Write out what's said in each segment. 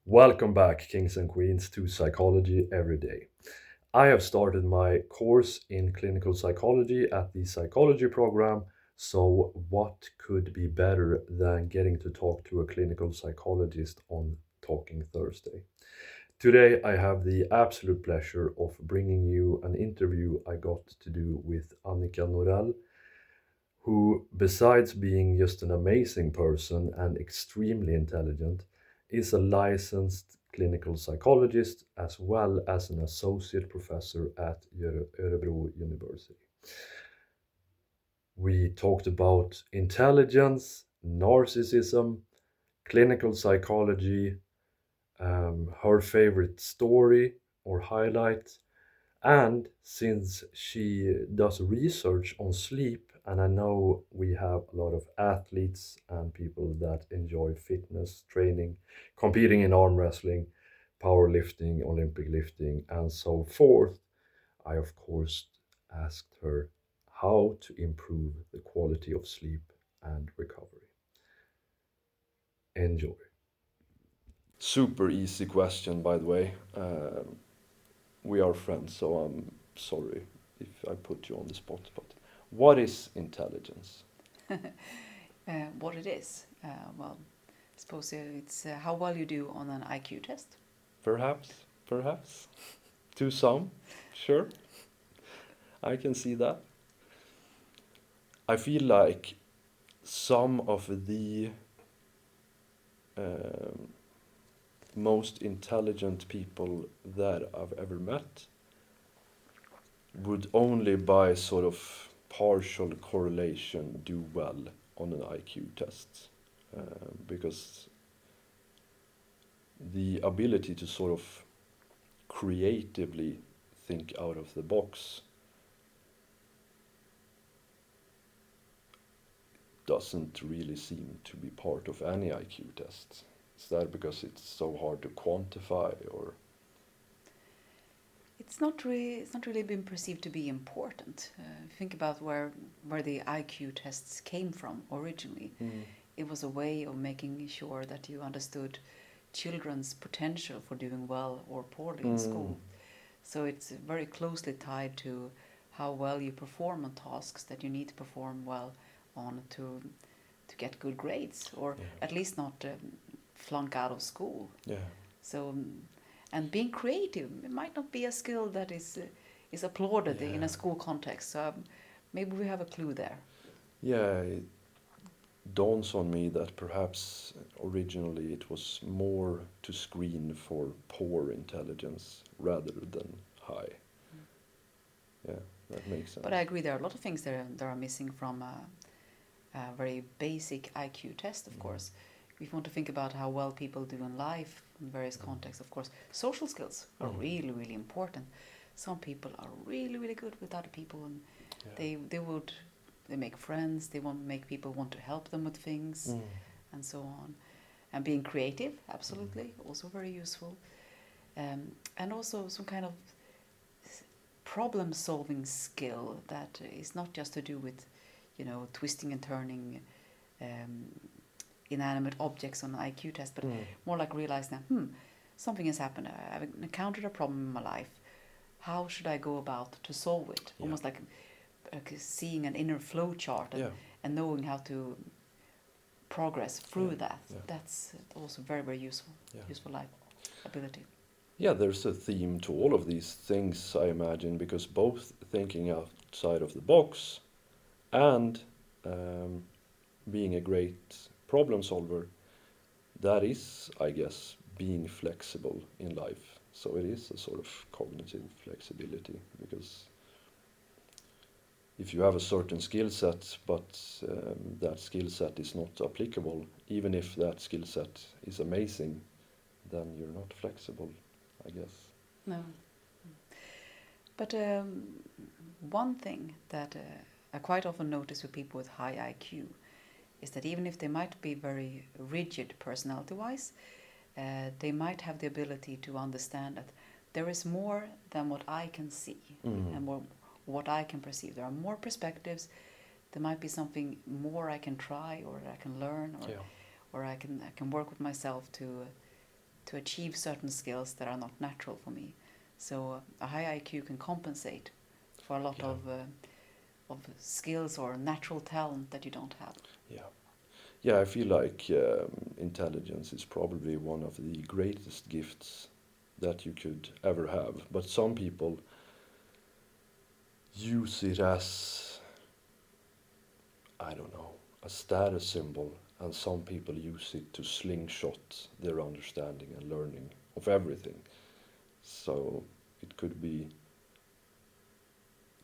Welcome back, kings and queens, to Psychology Every Day. I have started my course in clinical psychology at the psychology program, so what could be better than getting to talk to a clinical psychologist on Talking Thursday? Today, I have the absolute pleasure of bringing you an interview I got to do with Annika Norell, who, besides being just an amazing person and extremely intelligent, is a licensed clinical psychologist as well as an associate professor at Örebro University. We talked about intelligence, narcissism, clinical psychology, her favorite story or highlight, and since she does research on sleep, and I know we have a lot of athletes and people that enjoy fitness training, competing in arm wrestling, powerlifting, Olympic lifting, and so forth, I of course asked her how to improve the quality of sleep and recovery. Enjoy. Super easy question, by the way. We are friends, so I'm sorry if I put you on the spot. But what is intelligence? What it is. Well, I suppose it's how well you do on an IQ test. Perhaps. To some, sure, I can see that. I feel like some of the um, most intelligent people that I've ever met would only by sort of partial correlation do well on an IQ test. Because the ability to sort of creatively think out of the box doesn't really seem to be part of any IQ test. Is that because it's so hard to quantify, or? It's not really been perceived to be important. Think about where the IQ tests came from originally. Mm. It was a way of making sure that you understood children's potential for doing well or poorly in school. So it's very closely tied to how well you perform on tasks that you need to perform well on to get good grades, or Yeah. at least not flunk out of school. Yeah. So, and being creative, it might not be a skill that is applauded in Yeah. a school context. So maybe we have a clue there. Yeah, it dawns on me that perhaps originally it was more to screen for poor intelligence rather than high. Yeah, that makes sense. But I agree, there are a lot of things that are missing from a very basic IQ test, of course. If you want to think about how well people do in life in various contexts, of course, social skills are really, really important. Some people are really, really good with other people, and Yeah. they make friends. They want make people want to help them with things, Mm. and so on. And being creative, absolutely, also very useful. And also some kind of problem-solving skill that is not just to do with, twisting and turning um, inanimate objects on an IQ test, but more like realize now, something has happened. I've encountered a problem in my life. How should I go about to solve it? Yeah. Almost like seeing an inner flow chart Yeah. and knowing how to progress through Yeah. that. Yeah. That's also very, very useful. Yeah. Useful life ability. Yeah, there's a theme to all of these things, I imagine, because both thinking outside of the box and um, being a great problem solver, that is, I guess, being flexible in life. So it is a sort of cognitive flexibility, because if you have a certain skill set, but that skill set is not applicable, even if that skill set is amazing, then you're not flexible, I guess. No. But one thing that I quite often notice with people with high IQ is that even if they might be very rigid personality-wise, they might have the ability to understand that there is more than what I can see and more what I can perceive. There are more perspectives. There might be something more I can try or I can learn, or Yeah. or I can work with myself to achieve certain skills that are not natural for me. So a high IQ can compensate for a lot of skills or natural talent that you don't have. Yeah. Yeah, I feel like intelligence is probably one of the greatest gifts that you could ever have. But some people use it as, I don't know, a status symbol, and some people use it to slingshot their understanding and learning of everything. So it could be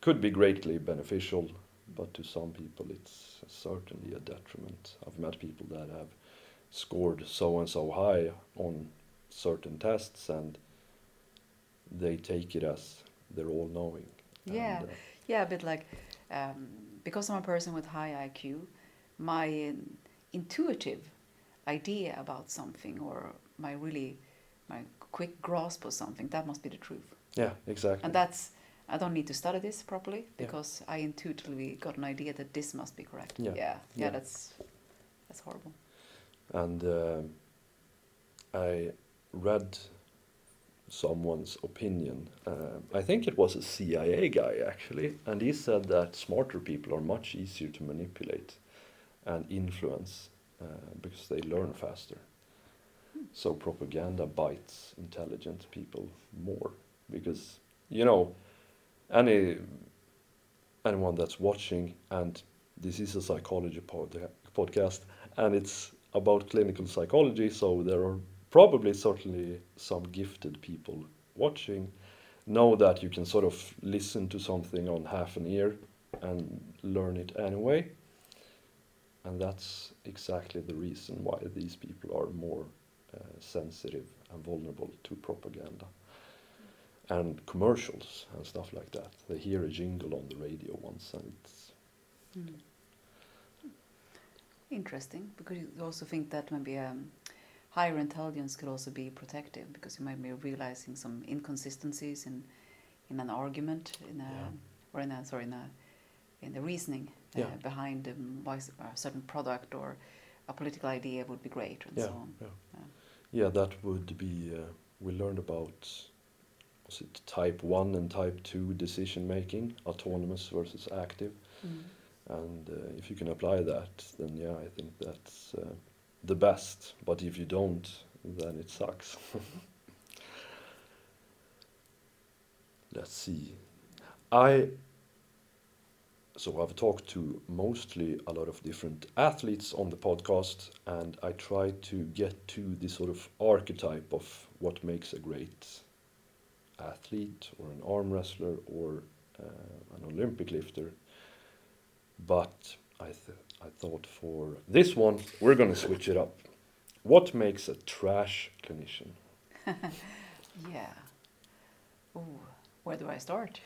greatly beneficial, but to some people it's certainly a detriment. I've met people that have scored so and so high on certain tests, and they take it as they're all knowing. Yeah, And, yeah, a bit like because I'm a person with high IQ, my intuitive idea about something or my quick grasp of something, that must be the truth. yeah, exactly. And I don't need to study this properly because I intuitively got an idea that this must be correct. Yeah, that's horrible. And I read someone's opinion. I think it was a CIA guy actually, and he said that smarter people are much easier to manipulate and influence because they learn faster. So propaganda bites intelligent people more because anyone that's watching, and this is a psychology podcast, and it's about clinical psychology, so there are probably certainly some gifted people watching, know that you can sort of listen to something on half an ear and learn it anyway. And that's exactly the reason why these people are more sensitive and vulnerable to propaganda and commercials and stuff like that. They hear a jingle on the radio once, and it's Interesting, because you also think that maybe higher intelligence could also be protective, because you might be realizing some inconsistencies in an argument, in the reasoning behind why a certain product or a political idea would be great, and so on. Yeah, that would be. We learned about, was it type 1 and type 2 decision making, autonomous versus active. And if you can apply that, then I think that's the best. But if you don't, then it sucks. Let's see. So I've talked to mostly a lot of different athletes on the podcast, and I try to get to the sort of archetype of what makes a great athlete or an arm wrestler or an Olympic lifter. But I thought for this one, we're going to switch it up. What makes a trash clinician? Yeah. Ooh, where do I start?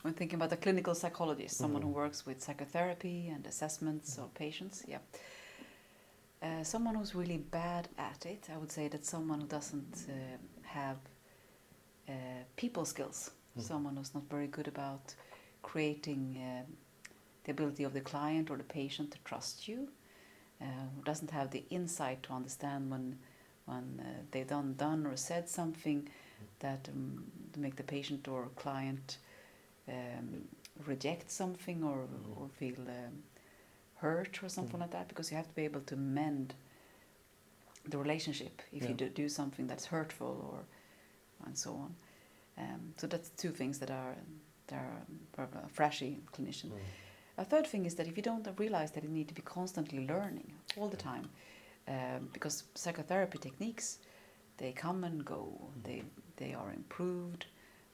When thinking about a clinical psychologist, someone who works with psychotherapy and assessments of patients, someone who's really bad at it, I would say that someone who doesn't have people skills, someone who's not very good about creating the ability of the client or the patient to trust you, who doesn't have the insight to understand when they've done or said something that to make the patient or client reject something or feel hurt or something like that, because you have to be able to mend the relationship if you do something that's hurtful or and so on. So that's two things that are a flashy clinician. A third thing is that if you don't realize that you need to be constantly learning all the time, because psychotherapy techniques, they come and go, they are improved,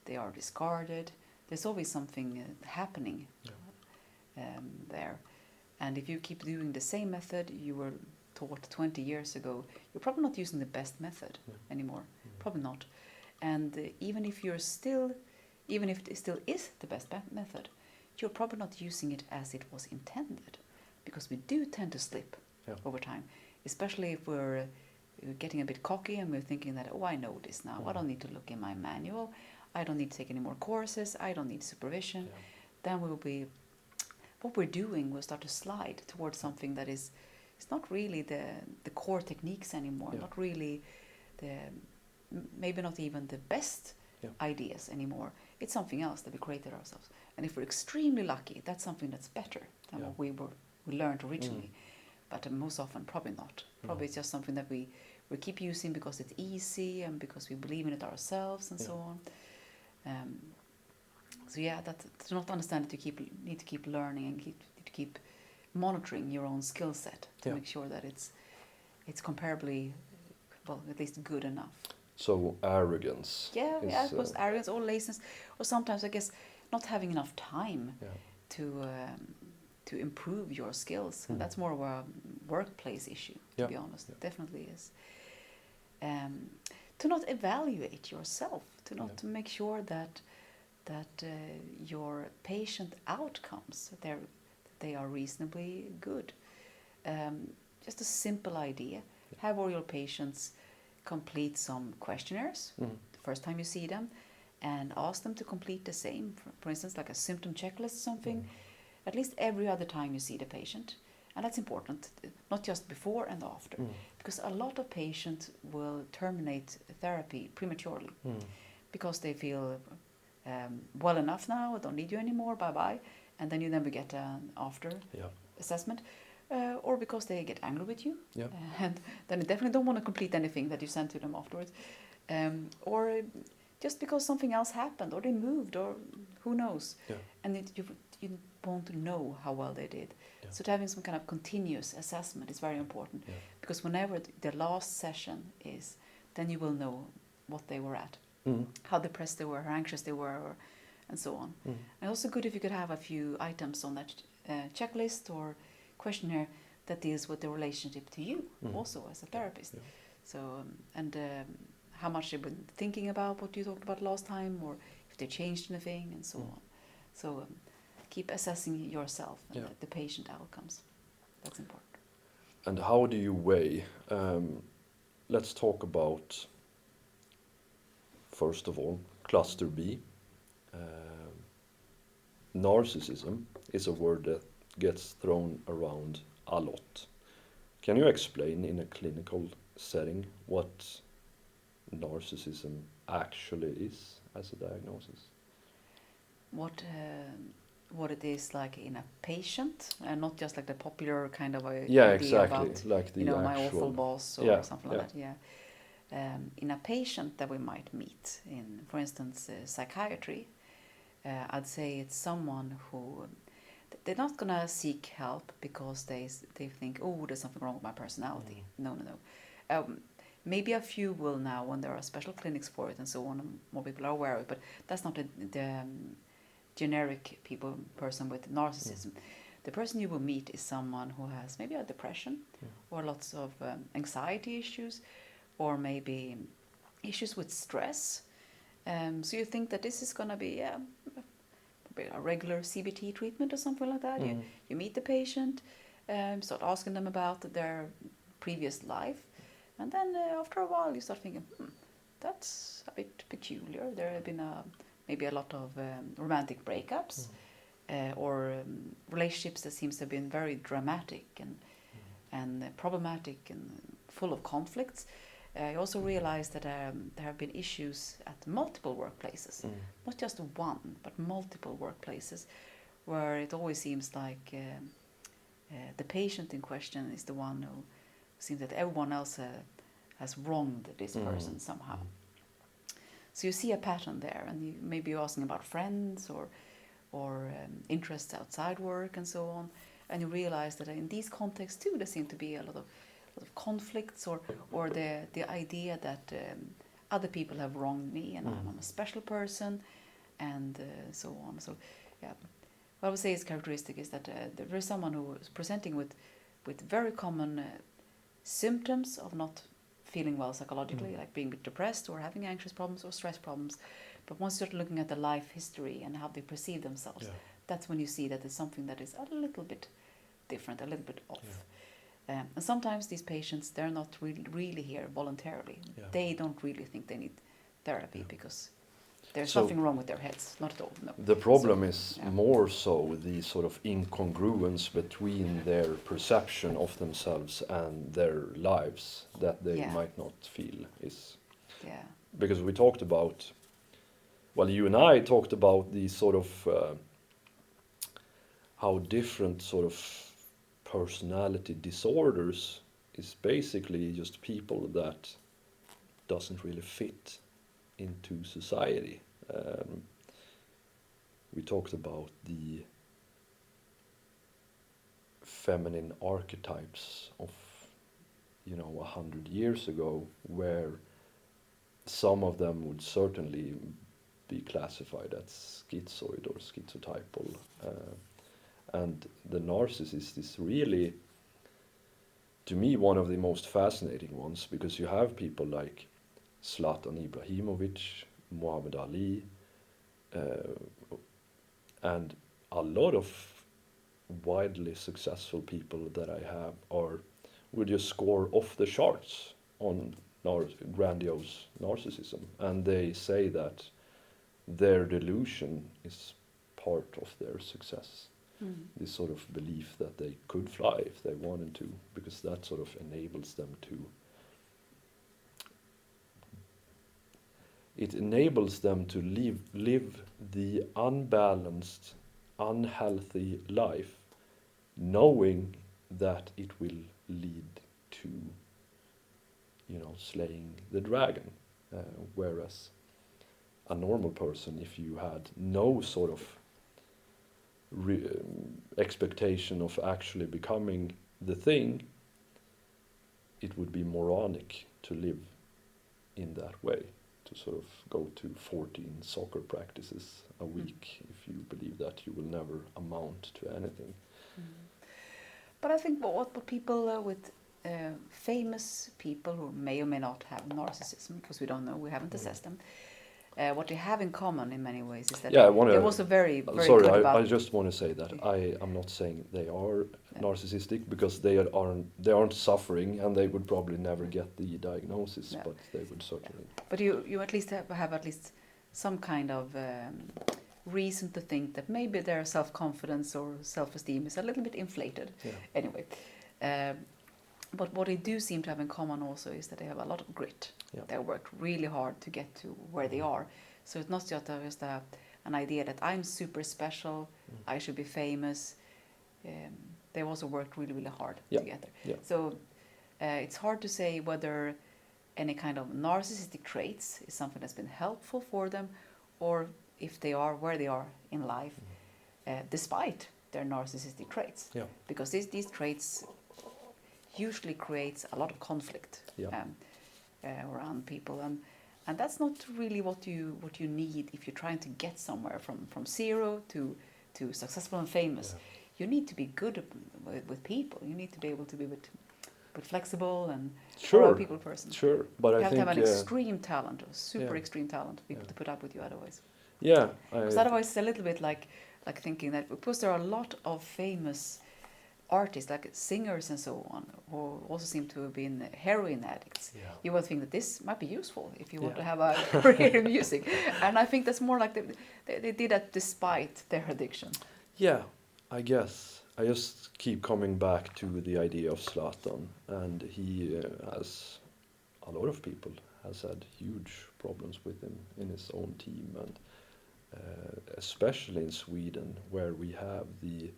they are discarded. There's always something happening there. And if you keep doing the same method you were taught 20 years ago, you're probably not using the best method anymore. Probably not. And even if it still is the best method, you're probably not using it as it was intended, because we do tend to slip over time, especially if we're getting a bit cocky and we're thinking that, I know this now. I don't need to look in my manual. I don't need to take any more courses. I don't need supervision. Then what we're doing will start to slide towards something that is, it's not really the core techniques anymore, not really maybe not even the best Yeah. ideas anymore. It's something else that we created ourselves. And if we're extremely lucky, that's something that's better than Yeah. what we learned originally. But most often, probably not. Probably it's just something that we keep using because it's easy and because we believe in it ourselves and so on. So yeah, to not understand that you need to keep learning and need to keep monitoring your own skill set to make sure that it's comparably, well, at least good enough. So arrogance. Yeah, I suppose arrogance or laziness, or sometimes I guess not having enough time to improve your skills, and that's more of a workplace issue, to be honest. It definitely is. To not evaluate yourself, to not make sure that your patient outcomes they are reasonably good. Just a simple idea: have all your patients complete some questionnaires the first time you see them, and ask them to complete the same. For instance, like a symptom checklist, something. At least every other time you see the patient. And that's important, not just before and after. Because a lot of patients will terminate therapy prematurely because they feel well enough now, I don't need you anymore, bye-bye. And then you never get an after assessment. Or because they get angry with you. And then they definitely don't want to complete anything that you send to them afterwards. Or just because something else happened, or they moved, or who knows. And you won't know how well they did. So having some kind of continuous assessment is very important. Because whenever the last session is, then you will know what they were at. How depressed they were, how anxious they were, and so on. And also good if you could have a few items on that checklist or questionnaire that deals with the relationship to you also as a therapist. So how much they've been thinking about what you talked about last time, or if they changed anything, and so on. So keep assessing yourself and the patient outcomes. That's important. And how do you weigh? Let's talk about, first of all, cluster B. Narcissism is a word that gets thrown around a lot. Can you explain in a clinical setting what narcissism actually is as a diagnosis? What it is like in a patient, and not just like the popular kind of Yeah, idea exactly. about, Like the actual, my awful boss or something like that. In a patient that we might meet in, for instance, psychiatry, I'd say it's someone who they're not gonna seek help because they think, oh, there's something wrong with my personality. No. Maybe a few will now when there are special clinics for it and so on, and more people are aware of it, but that's not the generic person with narcissism. The person you will meet is someone who has maybe a depression or lots of anxiety issues, or maybe issues with stress. So you think that this is going to be a regular CBT treatment or something like that. You meet the patient, start asking them about their previous life, and then after a while you start thinking, that's a bit peculiar. There have been maybe a lot of romantic breakups or relationships that seems to have been very dramatic and problematic and full of conflicts. I also realized that there have been issues at multiple workplaces, not just one, but multiple workplaces, where it always seems like the patient in question is the one who seems that everyone else has wronged this person somehow. So you see a pattern there, and maybe you're asking about friends or interests outside work and so on, and you realize that in these contexts too there seem to be a lot of conflicts or the idea that other people have wronged me and I'm a special person and so on. So what I would say is characteristic is that there is someone who is presenting with very common symptoms of not feeling well psychologically, like being a bit depressed or having anxious problems or stress problems. But once you start looking at the life history and how they perceive themselves, that's when you see that there's something that is a little bit different, a little bit off. And sometimes these patients, they're not really here voluntarily. They don't really think they need therapy because There's So nothing wrong with their heads, not at all. No. the problem is yeah. more so the sort of incongruence between their perception of themselves and their lives that they Yeah. might not feel is. Yeah. Because we talked about, well, you and I talked about the sort of how different sort of personality disorders is basically just people that doesn't really fit into society. We talked about the feminine archetypes of 100 years ago, where some of them would certainly be classified as schizoid or schizotypal, and the narcissist is really, to me, one of the most fascinating ones, because you have people like Zlatan Ibrahimovic, Muhammad Ali, and a lot of widely successful people that I have would just score off the charts on grandiose narcissism, and they say that their delusion is part of their success. This sort of belief that they could fly if they wanted to, because that sort of enables them to. It enables them to live the unbalanced, unhealthy life, knowing that it will lead to, slaying the dragon. Whereas a normal person, if you had no sort of expectation of actually becoming the thing, it would be moronic to live in that way, to sort of go to 14 soccer practices a week if you believe that you will never amount to anything. But I think what people with famous people who may or may not have narcissism, because we don't know, we haven't assessed them, what they have in common in many ways is that Yeah, I wanna. they're also very Sorry, good about. I just want to say that I am not saying they are narcissistic, because they aren't suffering, and they would probably never get the diagnosis, Yeah. but they would certainly. But you at least have at least some kind of reason to think that maybe their self-confidence or self-esteem is a little bit inflated. Yeah. Anyway, but what they do seem to have in common also is that they have a lot of grit. Yeah. They worked really hard to get to where they are. So it's not just an idea that I'm super special, I should be famous. They've also worked really, really hard Yeah. to get there. Yeah. So it's hard to say whether any kind of narcissistic traits is something that's been helpful for them, or if they are where they are in life, despite their narcissistic traits. Yeah. Because these traits usually creates a lot of conflict around people, and that's not really what you need if you're trying to get somewhere from zero to successful and famous. Yeah. You need to be good with people. You need to be able to be but flexible and a people person. Sure, but you I have think to have an extreme talent, a super extreme talent to be able to put up with you otherwise. Yeah, because otherwise it's a little bit like thinking that because there are a lot of famous artists, like singers and so on, who also seem to have been heroin addicts. Yeah. You will think that this might be useful if you want to have a career in music. And I think that's more like they did that despite their addiction. Yeah, I guess. I just keep coming back to the idea of Zlatan, and he has a lot of people has had huge problems with him in his own team, and especially in Sweden, where we have the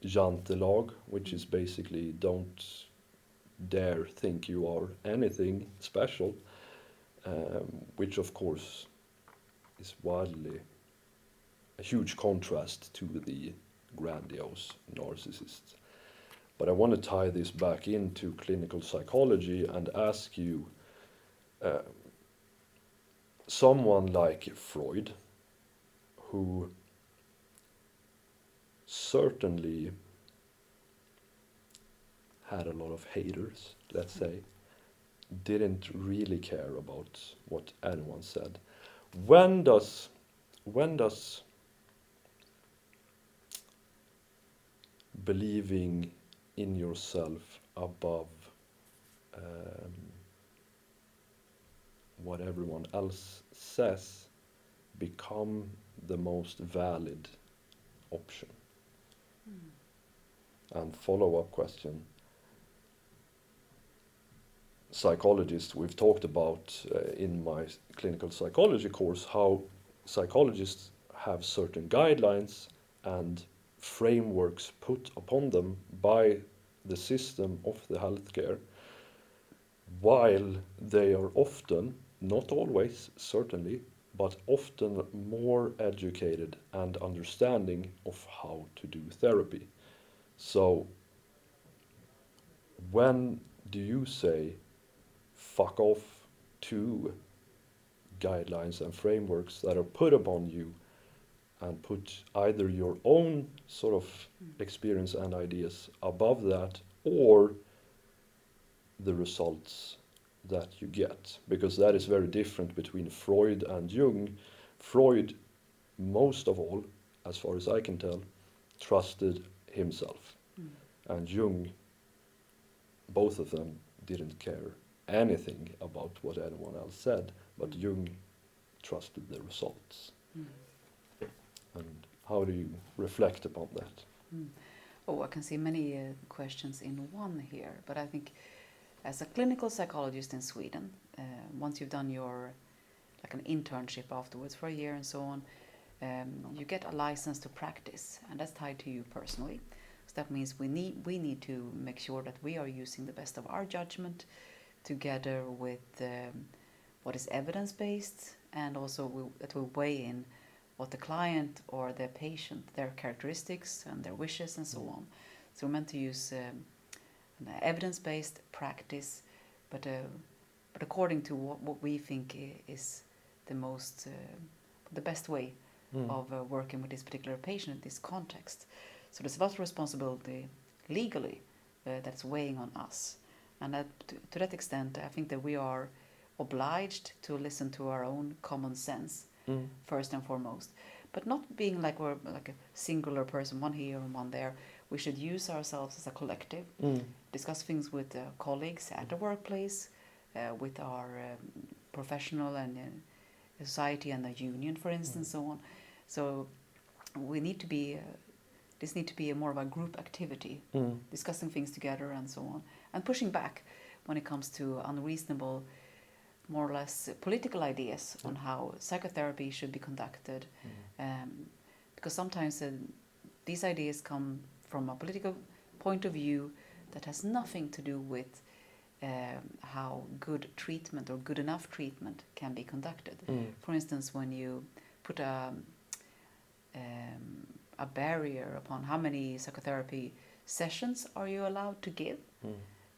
jantelag, which is basically don't dare think you are anything special, which of course is wildly a huge contrast to the grandiose narcissist. But I want to tie this back into clinical psychology and ask you, someone like Freud, who certainly had a lot of haters, let's say, didn't really care about what anyone said. When does believing in yourself above what everyone else says become the most valid option? And follow-up question, psychologists, we've talked about in my clinical psychology course how psychologists have certain guidelines and frameworks put upon them by the system of the healthcare, while they are often, not always, certainly, but often more educated and understanding of how to do therapy. So when do you say fuck off to guidelines and frameworks that are put upon you and put either your own sort of experience and ideas above that, or the results that you get? Because that is very different between Freud and Jung. Freud, most of all, as far as I can tell, trusted himself. And Jung, both of them didn't care anything about what anyone else said, but Jung trusted the results. And how do you reflect upon that? Oh, I can see many questions in one here, but I think as a clinical psychologist in Sweden, once you've done your like an internship afterwards for a year and so on, you get a license to practice, and that's tied to you personally. So that means we need to make sure that we are using the best of our judgment together with what is evidence-based, and also that we weigh in what the client or the patient, their characteristics and their wishes and so on. So we're meant to use an evidence-based practice, but according to what we think is the most, the best way of working with this particular patient in this context. So there's a lot of responsibility legally that's weighing on us. And to that extent, I think that we are obliged to listen to our own common sense first and foremost, but not being like we're like a singular person, one here and one there. We should use ourselves as a collective, discuss things with colleagues at the workplace, with our professional and society and the union, for instance, so on. So we need to be. This need to be more of a group activity, discussing things together and so on, and pushing back when it comes to unreasonable, more or less political ideas on how psychotherapy should be conducted. Because sometimes these ideas come from a political point of view that has nothing to do with how good treatment or good enough treatment can be conducted. For instance, when you put a barrier upon how many psychotherapy sessions are you allowed to give.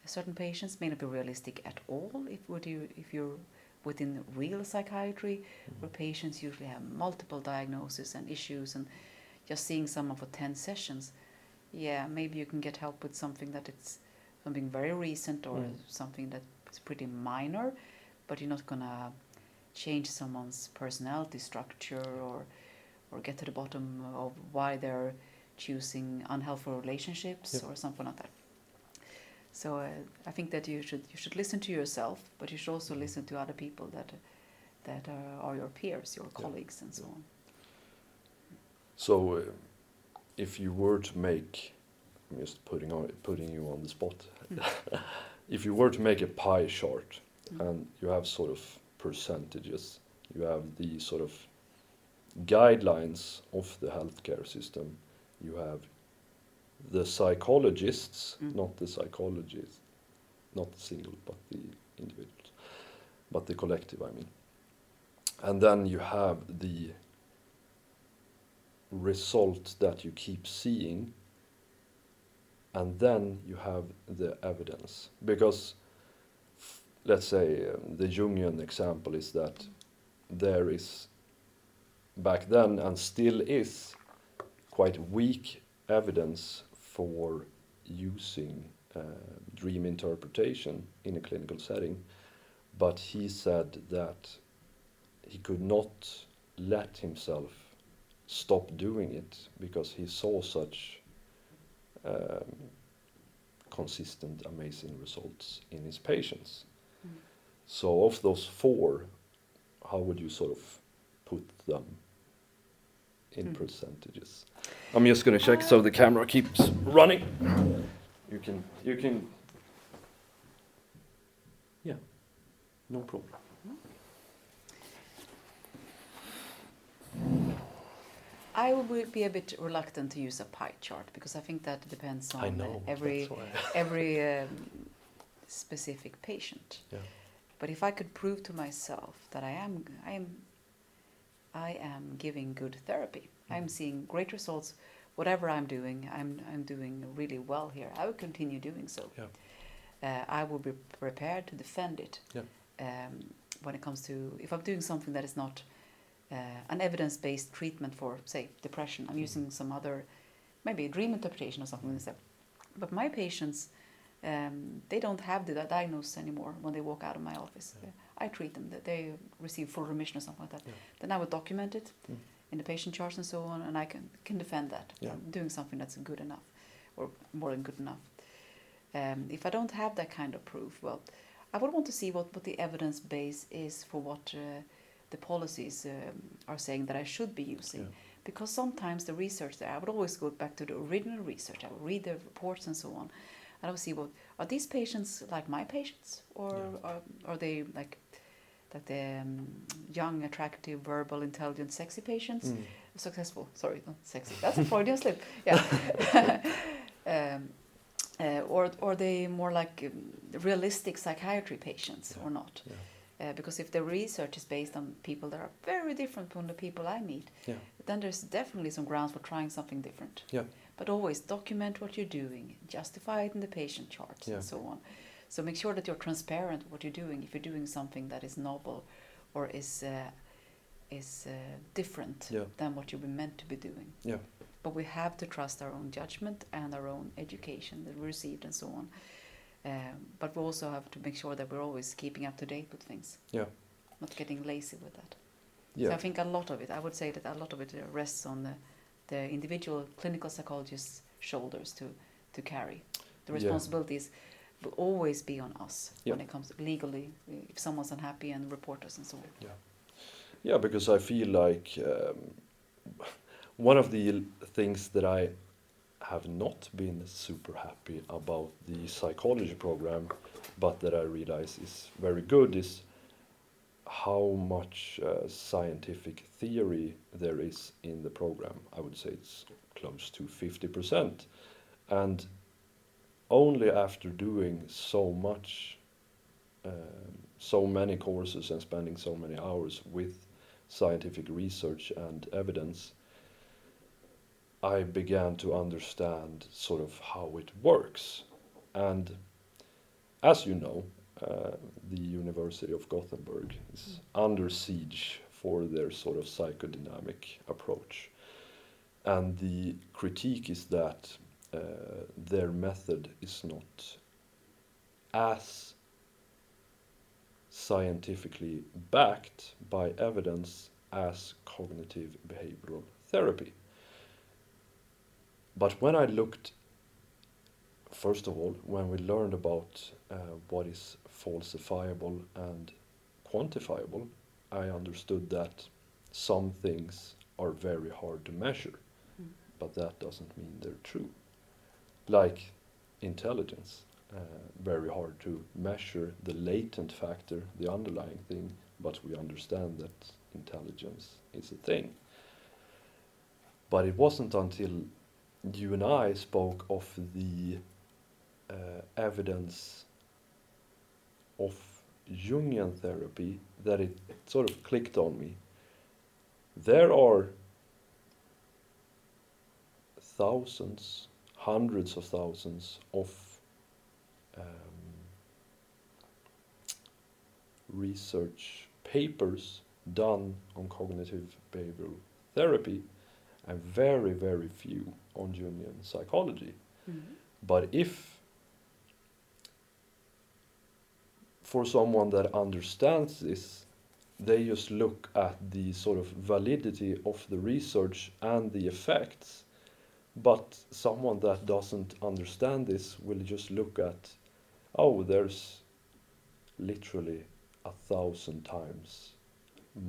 Certain patients may not be realistic at all if you're within real psychiatry, where patients usually have multiple diagnoses and issues, and just seeing someone for 10 sessions, maybe you can get help with something that it's something very recent or something that is pretty minor, but you're not gonna change someone's personality structure or get to the bottom of why they're choosing unhealthful relationships or something like that. So I think that you should listen to yourself, but you should also listen to other people that are your peers, your colleagues, and so on. So if you were to make, I'm just putting you on the spot, if you were to make a pie chart and you have sort of percentages, you have the sort of guidelines of the healthcare system, you have the psychologists, not the psychologists, not the single, but the individuals, but the collective, I mean. And then you have the result that you keep seeing, and then you have the evidence. Because, let's say, the Jungian example is that there is, back then, and still is, quite weak evidence for using dream interpretation in a clinical setting, but he said that he could not let himself stop doing it because he saw such consistent, amazing results in his patients. So of those four, how would you sort of put them in percentages. I'm just going to check so the camera keeps running. You can, yeah, no problem. I would be a bit reluctant to use a pie chart because I think that depends on I know, every specific patient. Yeah. But if I could prove to myself that I am giving good therapy, I'm seeing great results, whatever I'm doing, I'm doing really well here. I will continue doing so. Yeah. I will be prepared to defend it. Yeah. When it comes to, if I'm doing something that is not an evidence-based treatment for, say, depression, I'm using some other, maybe a dream interpretation or something instead. But my patients, they don't have the diagnosis anymore when they walk out of my office. Yeah. I treat them, that they receive full remission or something like that. Yeah. Then I would document it in the patient charts and so on, and I can defend that. Yeah. I'm doing something that's good enough, or more than good enough. If I don't have that kind of proof, well, I would want to see what the evidence base is for what the policies are saying that I should be using. Yeah. Because sometimes the research there, I would always go back to the original research. I would read the reports and so on. And I would see, well, are these patients like my patients? Or are they like the young, attractive, verbal, intelligent, sexy patients? Successful, sorry, not sexy. That's a Freudian slip. Yeah. Or are they more like realistic psychiatry patients or not? Yeah. Because if the research is based on people that are very different from the people I meet, then there's definitely some grounds for trying something different. Yeah. But always document what you're doing, justify it in the patient charts and so on. So make sure that you're transparent with what you're doing. If you're doing something that is novel or is different than what you've been meant to be doing. Yeah. But we have to trust our own judgment and our own education that we received and so on. But we also have to make sure that we're always keeping up to date with things. Yeah. Not getting lazy with that. Yeah. So I think a lot of it, I would say that a lot of it rests on the individual clinical psychologist's shoulders to carry. The responsibilities will always be on us when it comes to legally, if someone's unhappy, and report us and so on. Yeah. Yeah, because I feel like one of the things that I have not been super happy about the psychology program, but that I realize is very good, is how much scientific theory there is in the program. I would say it's close to 50%. And only after doing so much, so many courses and spending so many hours with scientific research and evidence, I began to understand sort of how it works. And as you know, the University of Gothenburg is under siege for their sort of psychodynamic approach. And the critique is that their method is not as scientifically backed by evidence as cognitive behavioral therapy. But when I looked, first of all, when we learned about what is falsifiable and quantifiable, I understood that some things are very hard to measure, but that doesn't mean they're true. Like intelligence, very hard to measure the latent factor, the underlying thing, but we understand that intelligence is a thing. But it wasn't until you and I spoke of the evidence of Jungian therapy that it sort of clicked on me. There are thousands, hundreds of thousands of research papers done on cognitive behavioral therapy, and very, very few on Jungian psychology. But if for someone that understands this, they just look at the sort of validity of the research and the effects, but someone that doesn't understand this will just look at, oh, there's literally 1,000 times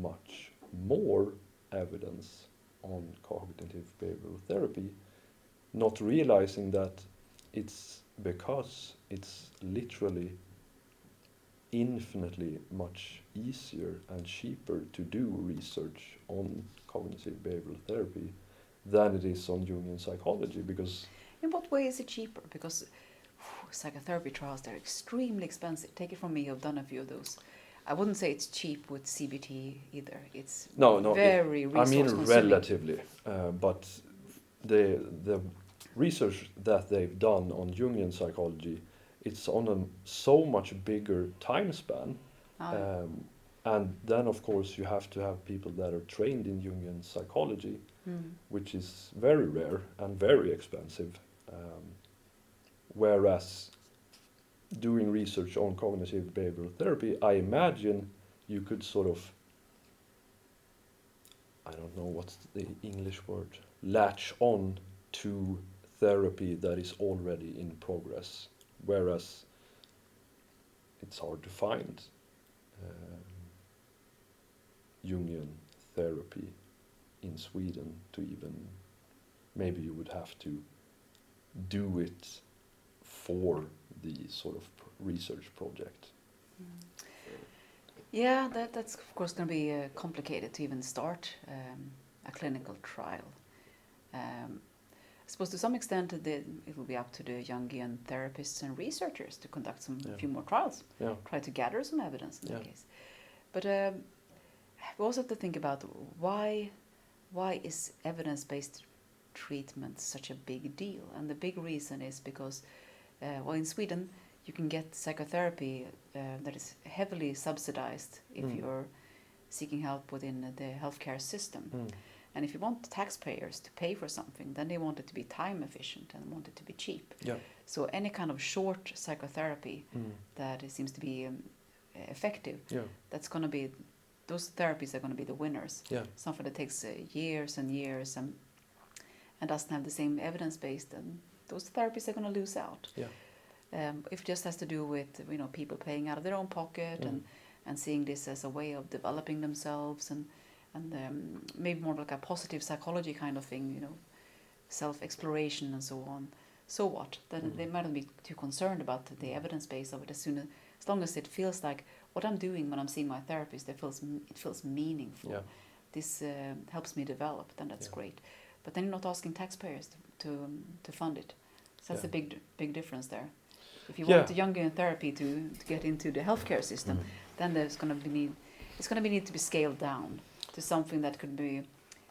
much more evidence on cognitive behavioral therapy, not realizing that it's because it's literally infinitely much easier and cheaper to do research on cognitive behavioral therapy than it is on Jungian psychology, because In what way is it cheaper? Because psychotherapy trials, they're extremely expensive. Take it from me, I've done a few of those. I wouldn't say it's cheap with CBT either. It's very resource consuming. Relatively, but the research that they've done on Jungian psychology, it's on a so much bigger time span. And then, of course, you have to have people that are trained in Jungian psychology, which is very rare and very expensive. Whereas doing research on cognitive behavioral therapy, I imagine you could sort of, I don't know what's the English word, latch on to therapy that is already in progress, whereas it's hard to find Jungian therapy in Sweden to even, maybe you would have to do it for the sort of research project. Yeah, that's of course going to be complicated to even start a clinical trial. I suppose to some extent it will be up to the Jungian therapists and researchers to conduct a few more trials, try to gather some evidence in that case. But we also have to think about why is evidence-based treatment such a big deal? And the big reason is because, in Sweden, you can get psychotherapy that is heavily subsidized if you're seeking help within the healthcare system. And if you want taxpayers to pay for something, then they want it to be time efficient and want it to be cheap. So any kind of short psychotherapy that it seems to be effective, that's going to be, those therapies are going to be the winners. Something that takes years and years and doesn't have the same evidence-based, and those therapies are going to lose out. If it just has to do with people paying out of their own pocket and seeing this as a way of developing themselves and maybe more like a positive psychology kind of thing, self-exploration and so on. So what? Then they might not be too concerned about the evidence base of it as long as it feels like what I'm doing when I'm seeing my therapist, it feels meaningful. This helps me develop. Then that's great. But then you're not asking taxpayers to fund it. So that's a big difference there. If you want the Jungian therapy to get into the healthcare system, then there's going to be need to be scaled down to something that could be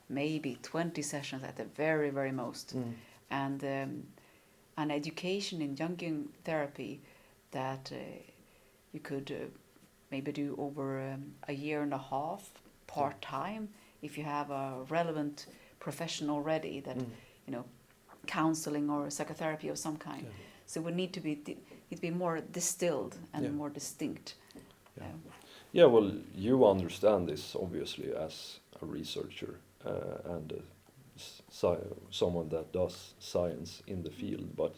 maybe 20 sessions at the very, very most. And an education in Jungian therapy that you could maybe do over a year and a half part-time if you have a relevant profession already that, counseling or psychotherapy of some kind. So it would need to be more distilled and more distinct. Well, you understand this obviously as a researcher and someone that does science in the field, but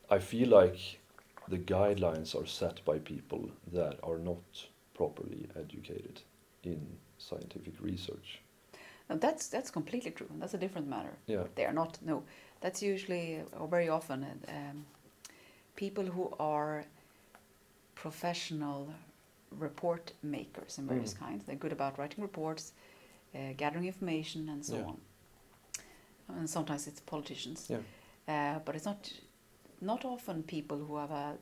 I feel like the guidelines are set by people that are not properly educated in scientific research. Now that's completely true. That's a different matter. They are not. No, that's usually or very often people who are professional report makers in various kinds. They're good about writing reports, gathering information, and so on. And sometimes it's politicians. But it's not often people who have a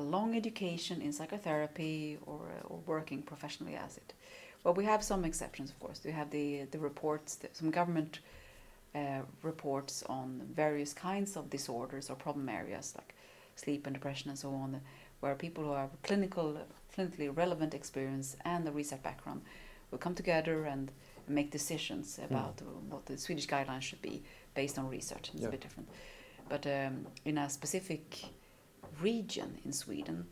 long education in psychotherapy or working professionally as it. Well, we have some exceptions, of course. We have the reports, some government reports on various kinds of disorders or problem areas like sleep and depression and so on, where people who have clinically relevant experience and the research background will come together and make decisions about what the Swedish guidelines should be based on research. It's a bit different. But in a specific region in Sweden,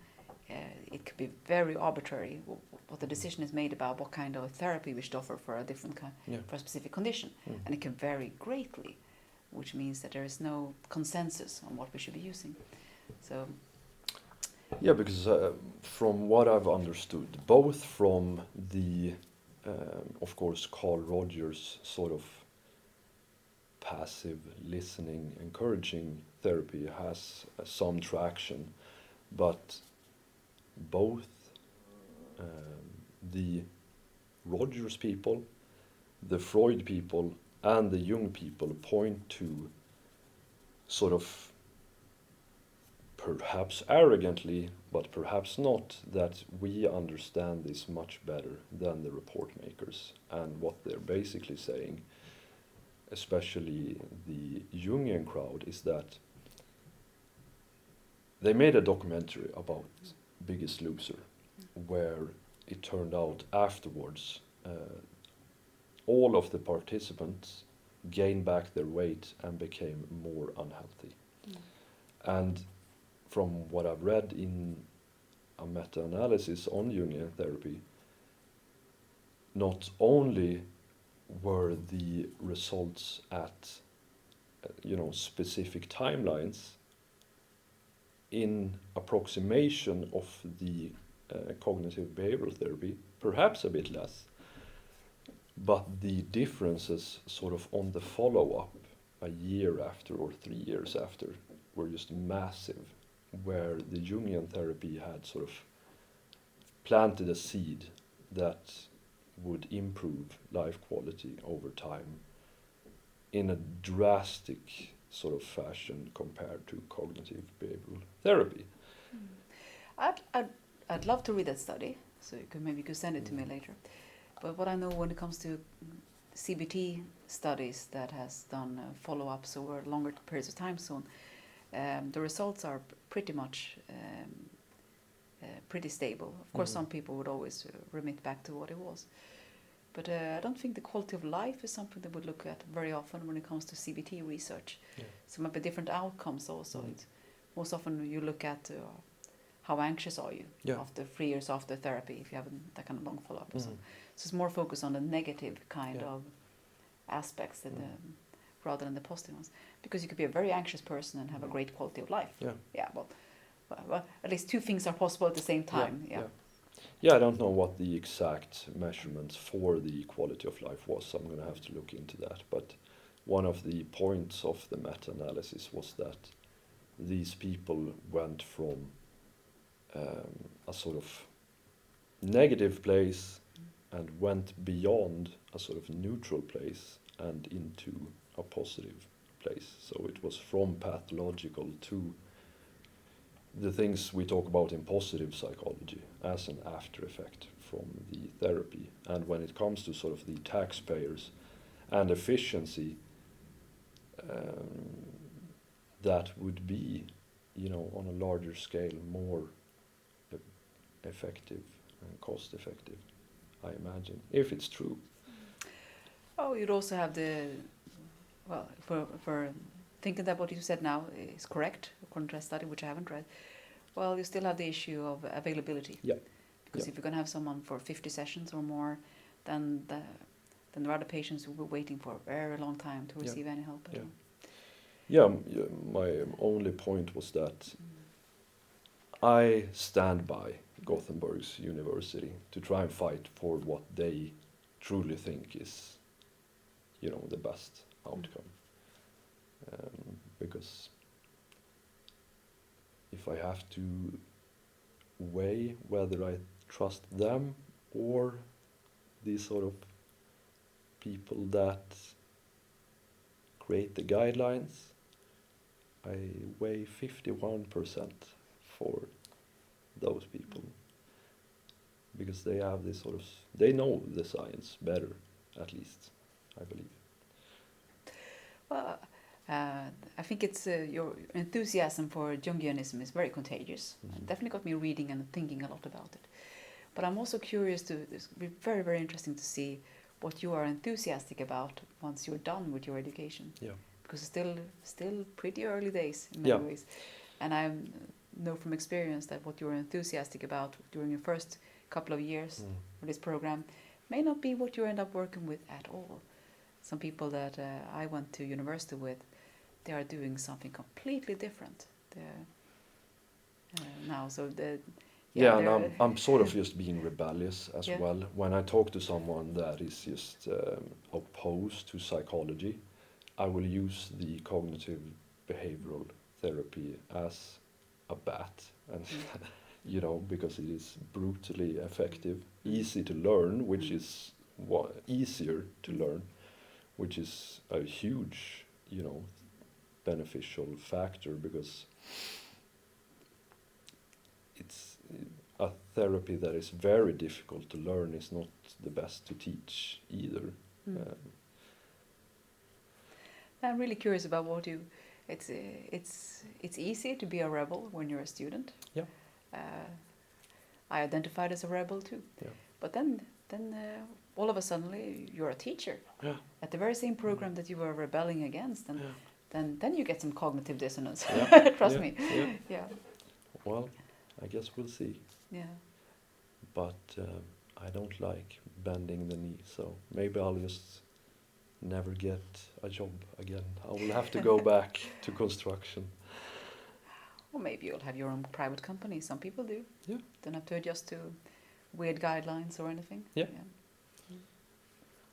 it could be very arbitrary what the decision is made about what kind of therapy we should offer for a different for a specific condition, and it can vary greatly, which means that there is no consensus on what we should be using. So Yeah, because from what I've understood, both from the, of course, Carl Rogers sort of passive listening, encouraging therapy has some traction, but both the Rogers people, the Freud people, and the Jung people point to sort of perhaps arrogantly, but perhaps not, that we understand this much better than the report makers. And what they're basically saying, especially the Jungian crowd, is that they made a documentary about Biggest Loser, where it turned out afterwards all of the participants gained back their weight and became more unhealthy. And from what I've read in a meta-analysis on Jungian therapy, not only were the results at specific timelines in approximation of the cognitive behavioral therapy, perhaps a bit less, but the differences sort of on the follow-up a year after or 3 years after were just massive, where the Jungian therapy had sort of planted a seed that would improve life quality over time in a drastic sort of fashion compared to cognitive behavioral therapy. I'd love to read that study, so maybe you could send it to me later. But what I know when it comes to CBT studies that has done follow-ups over longer periods of time soon, the results are pretty much pretty stable. Of course, some people would always remit back to what it was. But I don't think the quality of life is something they would look at very often when it comes to CBT research. Yeah. So it might be different outcomes also. Most often you look at how anxious are you after 3 years after therapy, if you have that kind of long follow-up or so. So it's more focused on the negative kind of aspects than rather than the positive ones. Because you could be a very anxious person and have a great quality of life. Yeah, well, at least two things are possible at the same time. Yeah, I don't know what the exact measurements for the quality of life was, so I'm going to have to look into that. But one of the points of the meta-analysis was that these people went from a sort of negative place and went beyond a sort of neutral place and into a positive place. So it was from pathological to the things we talk about in positive psychology as an after effect from the therapy. And when it comes to sort of the taxpayers and efficiency, that would be, on a larger scale, more effective and cost effective, I imagine, if it's true. Oh, you'd also have for thinking that what you said now is correct, according to a study which I haven't read, well, you still have the issue of availability. Yeah. Because if you're going to have someone for 50 sessions or more, then there are the patients who will be waiting for a very long time to receive any help at all. Yeah, my only point was that I stand by Gothenburg's university to try and fight for what they truly think is, the best outcome. Because if I have to weigh whether I trust them or these sort of people that create the guidelines, I weigh 51% for those people, because they have this sort of, they know the science better, at least, I believe. Well, I think it's your enthusiasm for Jungianism is very contagious. It definitely got me reading and thinking a lot about it. But I'm also curious it's be very, very interesting to see what you are enthusiastic about once you're done with your education. Yeah. Because it's still pretty early days in many ways. And I know from experience that what you're enthusiastic about during your first couple of years of this program may not be what you end up working with at all. Some people that I went to university with, they are doing something completely different. now. So Yeah, and they're I'm sort of just being rebellious as yeah. well. When I talk to someone that is just opposed to psychology, I will use the cognitive behavioral therapy as a bat, and because it is brutally effective, easy to learn, which is easier to learn, which is a huge, beneficial factor because it's a therapy that is very difficult to learn is not the best to teach either. I'm really curious about what you. It's easy to be a rebel when you're a student. Yeah. I identified as a rebel too. Yeah. But then all of a sudden you're a teacher. Yeah. At the very same program that you were rebelling against, and then you get some cognitive dissonance. Yeah. Trust Yeah. me. Yeah. Yeah. Well, I guess we'll see. Yeah. But I don't like bending the knee, so maybe I'll just never get a job again. I will have to go back to construction. Or maybe you'll have your own private company. Some people do. Yeah. Don't have to adjust to weird guidelines or anything. Yeah.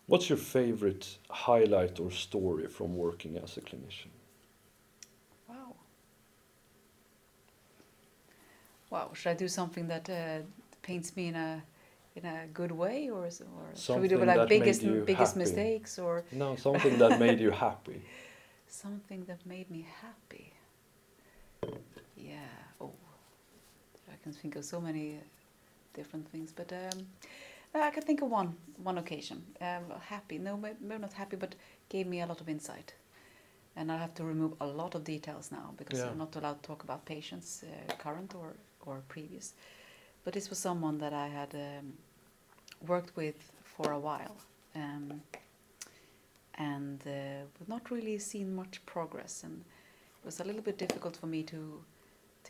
What's your favorite highlight or story from working as a clinician? Wow. Wow. Should I do something that paints me in a good way, or should we do Something like that biggest made you biggest happy. mistakes, or No, something that made you happy. something that made me happy? Yeah. Oh, I can think of so many different things, but I can think of one occasion. Happy? No, maybe not happy, but gave me a lot of insight. And I have to remove a lot of details now because I'm not allowed to talk about patients, current or previous. But this was someone that I had worked with for a while, and we've not really seen much progress. And it was a little bit difficult for me to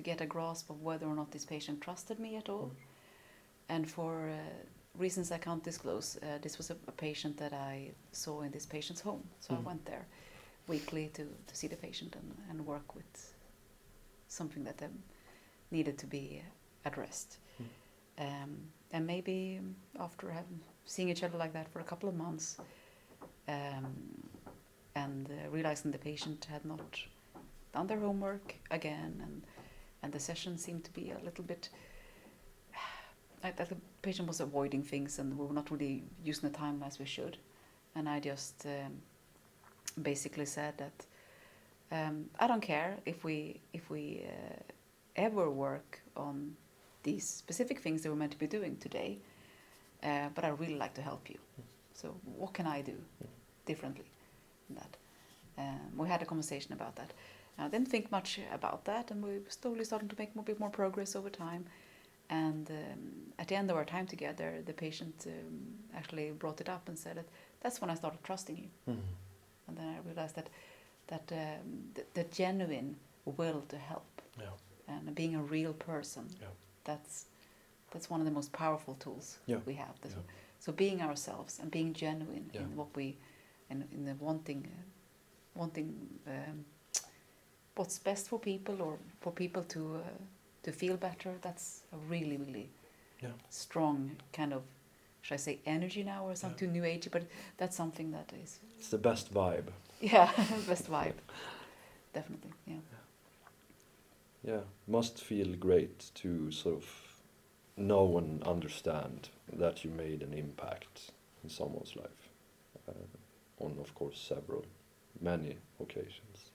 get a grasp of whether or not this patient trusted me at all. And for reasons I can't disclose, this was a patient that I saw in this patient's home. So I went there weekly to see the patient and work with something that needed to be addressed. And maybe after seeing each other like that for a couple of months, and realizing the patient had not done their homework again, and the session seemed to be a little bit that the patient was avoiding things, and we were not really using the time as we should. And I just basically said that I don't care if we ever work on these specific things that we're meant to be doing today, but I really like to help you. So what can I do differently in that? We had a conversation about that. I didn't think much about that, and we were slowly starting to make a bit more progress over time. And at the end of our time together, the patient actually brought it up and said that that's when I started trusting you. And then I realized that the genuine will to help and being a real person, that's one of the most powerful tools we have. So being ourselves and being genuine in what we, in the wanting what's best for people, or for people to feel better, that's a really, really strong kind of, should I say energy now, or something too new age, but that's something that is... It's the best vibe. Yeah, best vibe. Definitely, Yeah, must feel great to sort of know and understand that you made an impact in someone's life on, of course, many occasions.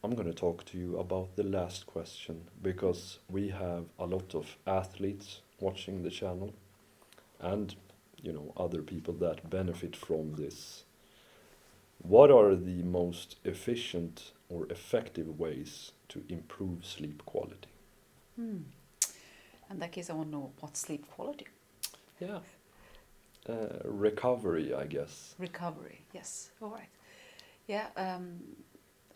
I'm going to talk to you about the last question, because we have a lot of athletes watching the channel, and other people that benefit from this. What are the most efficient or effective ways to improve sleep quality? In that case, I want to know what's sleep quality. Yeah. Recovery, I guess. Recovery, yes. All right. Yeah,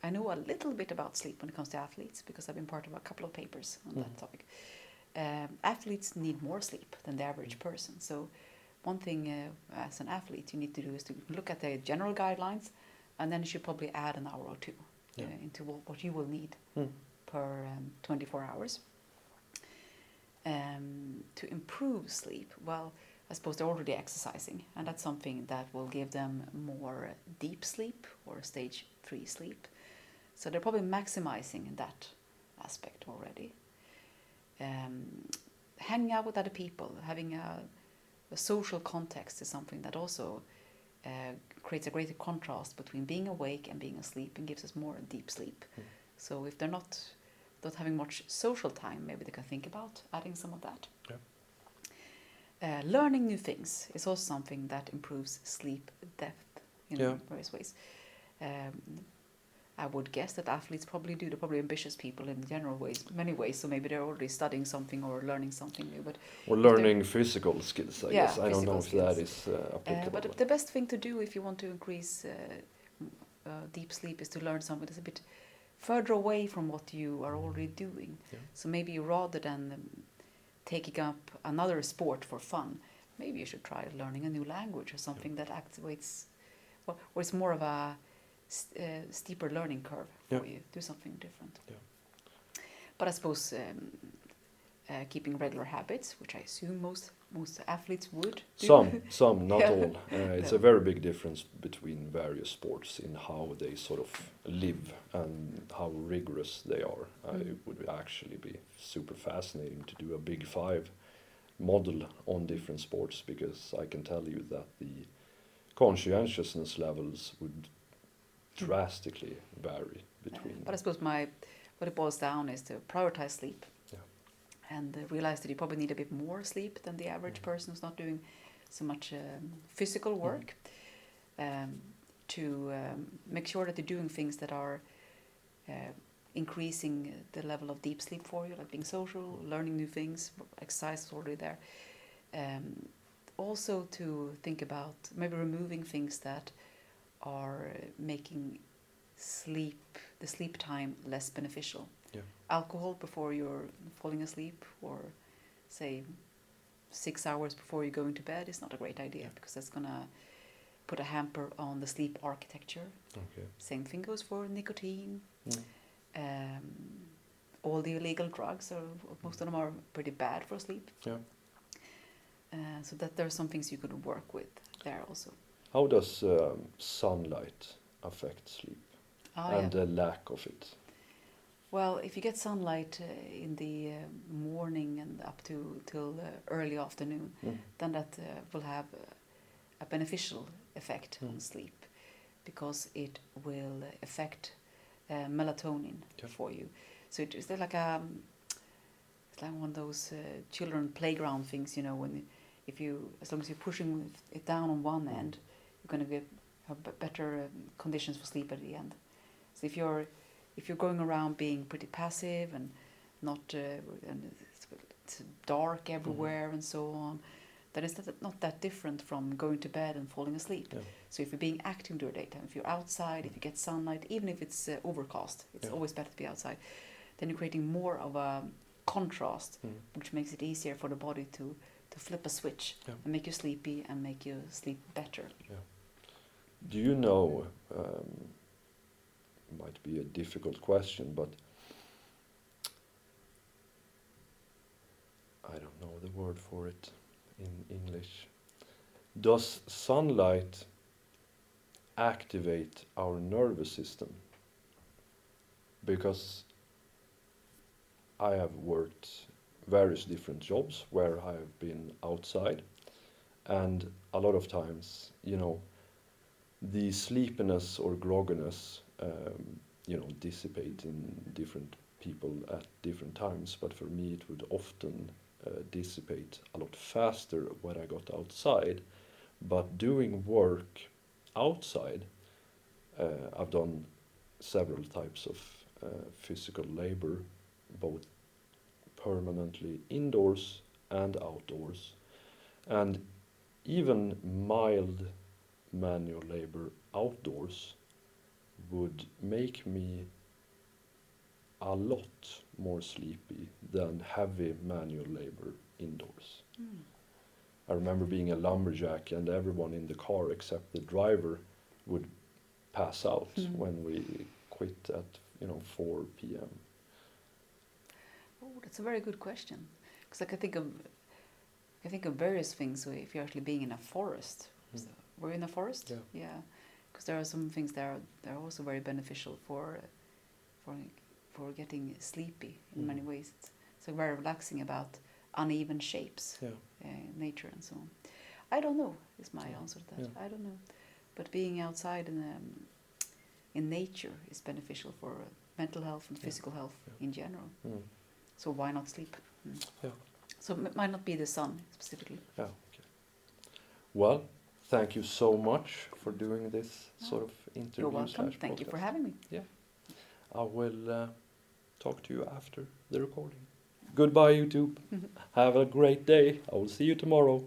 I know a little bit about sleep when it comes to athletes, because I've been part of a couple of papers on that topic. Athletes need more sleep than the average person. So one thing as an athlete you need to do is to look at the general guidelines, and then you should probably add an hour or two into what you will need per 24 hours. To improve sleep, well, I suppose they're already exercising, and that's something that will give them more deep sleep or stage 3 sleep. So they're probably maximizing that aspect already. Hanging out with other people, having a social context is something that also creates a greater contrast between being awake and being asleep and gives us more deep sleep. So if they're not having much social time, maybe they can think about adding some of that. Learning new things is also something that improves sleep depth in various ways. I would guess that athletes probably do. They're probably ambitious people in many ways. So maybe they're already studying something or learning something new. Or learning physical skills, I guess. I don't know if skills. that is applicable. But the best thing to do if you want to increase deep sleep is to learn something that's a bit further away from what you are already doing. So maybe rather than taking up another sport for fun, maybe you should try learning a new language or something that activates, or it's more of a steeper learning curve for you. Do something different. But I suppose keeping regular habits, which I assume most athletes would do. Some, not all. It's a very big difference between various sports in how they sort of live and how rigorous they are. It would actually be super fascinating to do a Big Five model on different sports, because I can tell you that the conscientiousness levels would drastically vary between. But I suppose what it boils down is to prioritize sleep. And realize that you probably need a bit more sleep than the average person who's not doing so much physical work. To make sure that you're doing things that are increasing the level of deep sleep for you, like being social, learning new things, exercise is already there. Also to think about maybe removing things that are making the sleep time less beneficial. Alcohol before you're falling asleep, or say 6 hours before you're going to bed, is not a great idea, because that's going to put a hamper on the sleep architecture. Same thing goes for nicotine. All the illegal drugs, most of them are pretty bad for sleep. So that there are some things you could work with there also. How does sunlight affect sleep and the lack of it? Well, if you get sunlight in the morning and up till early afternoon, then that will have a beneficial effect on sleep, because it will affect melatonin for you. So it's like one of those children playground things, when as long as you're pushing it down on one end, you're going to have better conditions for sleep at the end. So if you're going around being pretty passive and not and it's dark everywhere and so on, then it's not that different from going to bed and falling asleep. So if you're being active during the daytime, if you're outside, if you get sunlight, even if it's overcast, it's always better to be outside, then you're creating more of a contrast, which makes it easier for the body to flip a switch and make you sleepy and make you sleep better. Do you know, might be a difficult question, but I don't know the word for it in English. Does sunlight activate our nervous system? Because I have worked various different jobs where I have been outside, and a lot of times, the sleepiness or grogginess dissipate in different people at different times, but for me it would often dissipate a lot faster when I got outside. But doing work outside, I've done several types of physical labor, both permanently indoors and outdoors, and even mild manual labor outdoors would make me a lot more sleepy than heavy manual labor indoors. I remember being a lumberjack, and everyone in the car except the driver would pass out when we quit at 4 p.m.? Oh, that's a very good question. Because I think of various things. So if you're actually being in a forest, so we're in a forest. Yeah. Because there are some things that are also very beneficial for getting sleepy in many ways. It's so very relaxing about uneven shapes, nature and so on. I don't know is my answer to that. I don't know. But being outside in nature is beneficial for mental health and physical health in general. So why not sleep? So it might not be the sun specifically. Yeah. Okay. Well, thank you so much for doing this sort of interview. You're welcome. Thank you for having me. Yeah. I will talk to you after the recording. Goodbye, YouTube. Have a great day. I will see you tomorrow.